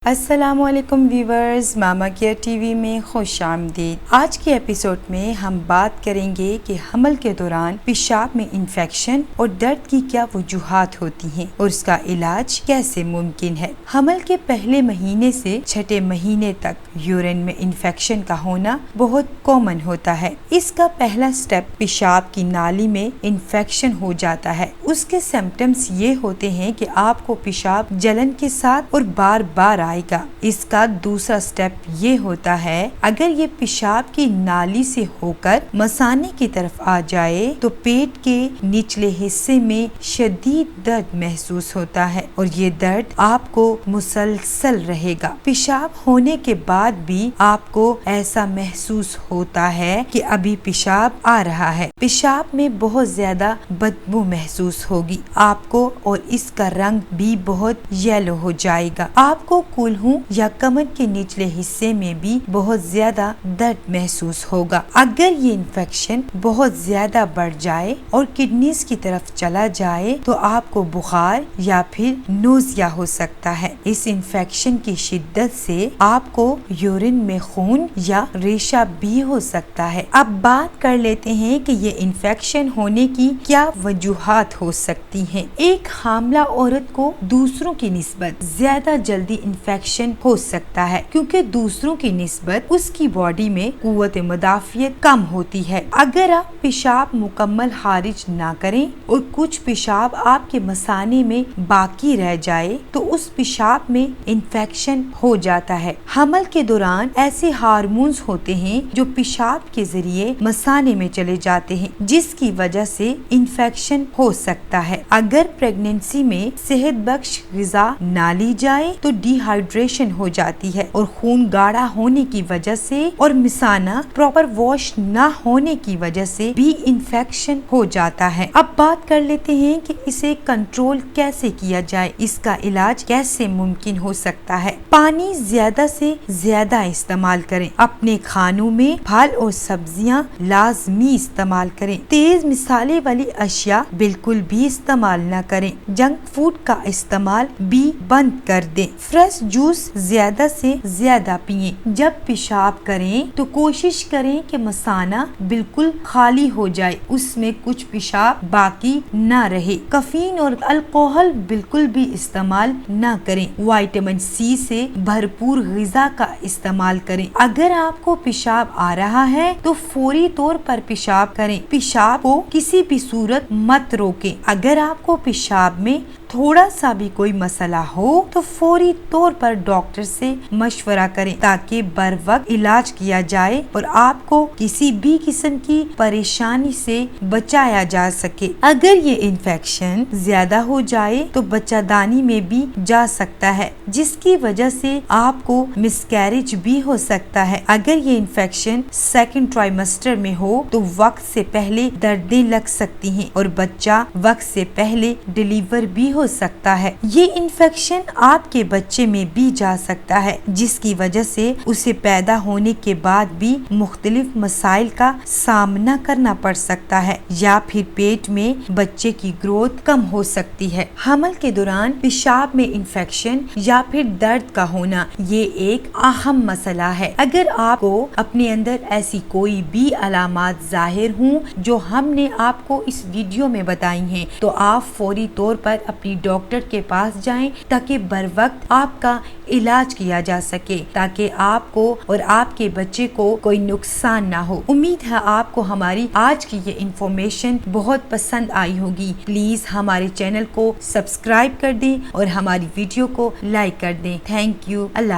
السلام علیکم ویورز، ماما care T V میں خوش آمدید۔ آج کے ایپیسوڈ میں ہم بات کریں گے کہ حمل کے دوران پیشاب میں انفیکشن اور درد کی کیا وجوہات ہوتی ہیں اور اس کا علاج کیسے ممکن ہے۔ حمل کے پہلے مہینے سے چھٹے مہینے تک یورین میں انفیکشن کا ہونا بہت کامن ہوتا ہے۔ اس کا پہلا سٹیپ پیشاب کی نالی میں انفیکشن ہو جاتا ہے۔ اس کے سمپٹمز یہ ہوتے ہیں کہ آپ کو پیشاب جلن کے ساتھ اور بار بار آئے گا۔ اس کا دوسرا سٹیپ یہ ہوتا ہے، اگر یہ پیشاب کی نالی سے ہو کر مثانے کی طرف آ جائے تو پیٹ کے نچلے حصے میں شدید درد محسوس ہوتا ہے اور یہ درد آپ کو مسلسل رہے گا۔ پیشاب ہونے کے بعد بھی آپ کو ایسا محسوس ہوتا ہے کہ ابھی پیشاب آ رہا ہے۔ پیشاب میں بہت زیادہ بدبو محسوس ہوگی آپ کو اور اس کا رنگ بھی بہت یلو ہو جائے گا۔ آپ کو کولہوں یا کمر کے نچلے حصے میں بھی بہت زیادہ درد محسوس ہوگا۔ اگر یہ انفیکشن بہت زیادہ بڑھ جائے اور کڈنیز کی طرف چلا جائے تو آپ کو بخار یا پھر نوزیا ہو سکتا ہے۔ اس انفیکشن کی شدت سے آپ کو یورین میں خون یا ریشہ بھی ہو سکتا ہے۔ اب بات کر لیتے ہیں کہ یہ انفیکشن ہونے کی کیا وجوہات ہو سکتی ہیں۔ ایک حاملہ عورت کو دوسروں کی نسبت زیادہ جلدی انفیکشن ہو سکتا ہے کیونکہ دوسروں کی نسبت اس کی باڈی میں قوت مدافعت کم ہوتی ہے۔ اگر آپ پیشاب مکمل خارج نہ کریں اور کچھ پیشاب آپ کے مثانے میں باقی رہ جائے تو اس پیشاب میں انفیکشن ہو جاتا ہے۔ حمل کے دوران ایسے ہارمونز ہوتے ہیں جو پیشاب کے ذریعے مثانے میں چلے جاتے ہیں جس کی وجہ سے انفیکشن ہو سکتا ہے۔ اگر پریگنینسی میں صحت بخش غذا نہ لی جائے تو ڈی ہائیڈریشن ہو جاتی ہے اور خون گاڑھا ہونے کی وجہ سے اور مثانہ پراپر واش نہ ہونے کی وجہ سے بھی انفیکشن ہو جاتا ہے۔ اب بات کر لیتے ہیں کہ اسے کنٹرول کیسے کیا جائے، اس کا علاج کیسے ممکن ہو سکتا ہے۔ پانی زیادہ سے زیادہ استعمال کریں۔ اپنے کھانوں میں پھل اور سبزیاں لازمی استعمال کریں۔ تیز مسالے والی اشیاء بالکل بھی استعمال نہ کریں۔ جنک فوڈ کا استعمال بھی بند کر دیں۔ فریش جوس زیادہ سے زیادہ پئیں۔ جب پیشاب کریں تو کوشش کریں کہ مثانہ بالکل خالی ہو جائے، اس میں کچھ پیشاب باقی نہ رہے۔ کیفین اور الکوہل بالکل بھی استعمال نہ کریں۔ وٹامن سی سے بھرپور غذا کا استعمال کریں۔ اگر آپ کو پیشاب آ رہا ہے تو فوری طور پر پیشاب کریں۔ پیشاب کو کسی بھی صورت مت روکیں۔ اگر آپ کو پیشاب میں تھوڑا سا بھی کوئی مسئلہ ہو تو فوری طور پر ڈاکٹر سے مشورہ کریں تاکہ بر وقت علاج کیا جائے اور آپ کو کسی بھی قسم کی پریشانی سے بچایا جا سکے۔ اگر یہ انفیکشن زیادہ ہو جائے تو بچہ دانی میں بھی جا سکتا ہے جس کی وجہ سے آپ کو مسکیریج بھی ہو سکتا ہے۔ اگر یہ انفیکشن سیکنڈ ٹرائیمسٹر میں ہو تو وقت سے پہلے دردیں لگ سکتی ہیں اور بچہ وقت سے پہلے ڈیلیور بھی ہو سکتا ہے۔ یہ انفیکشن آپ کے بچے میں بھی جا سکتا ہے جس کی وجہ سے اسے پیدا ہونے کے بعد بھی مختلف مسائل کا سامنا کرنا پڑ سکتا ہے یا پھر پیٹ میں بچے کی گروتھ کم ہو سکتی ہے۔ حمل کے دوران پیشاب میں انفیکشن یا پھر درد کا ہونا یہ ایک اہم مسئلہ ہے۔ اگر آپ کو اپنے اندر ایسی کوئی بھی علامات ظاہر ہوں جو ہم نے آپ کو اس ویڈیو میں بتائی ہیں تو آپ فوری طور پر اپنی ڈاکٹر کے پاس جائیں تاکہ بر وقت آپ کا علاج کیا جا سکے تاکہ آپ کو اور آپ کے بچے کو کوئی نقصان نہ ہو۔ امید ہے آپ کو ہماری آج کی یہ انفارمیشن بہت پسند آئی ہوگی۔ پلیز ہمارے چینل کو سبسکرائب کر دیں اور ہماری ویڈیو کو لائک کر دیں۔ Thank you. اللہ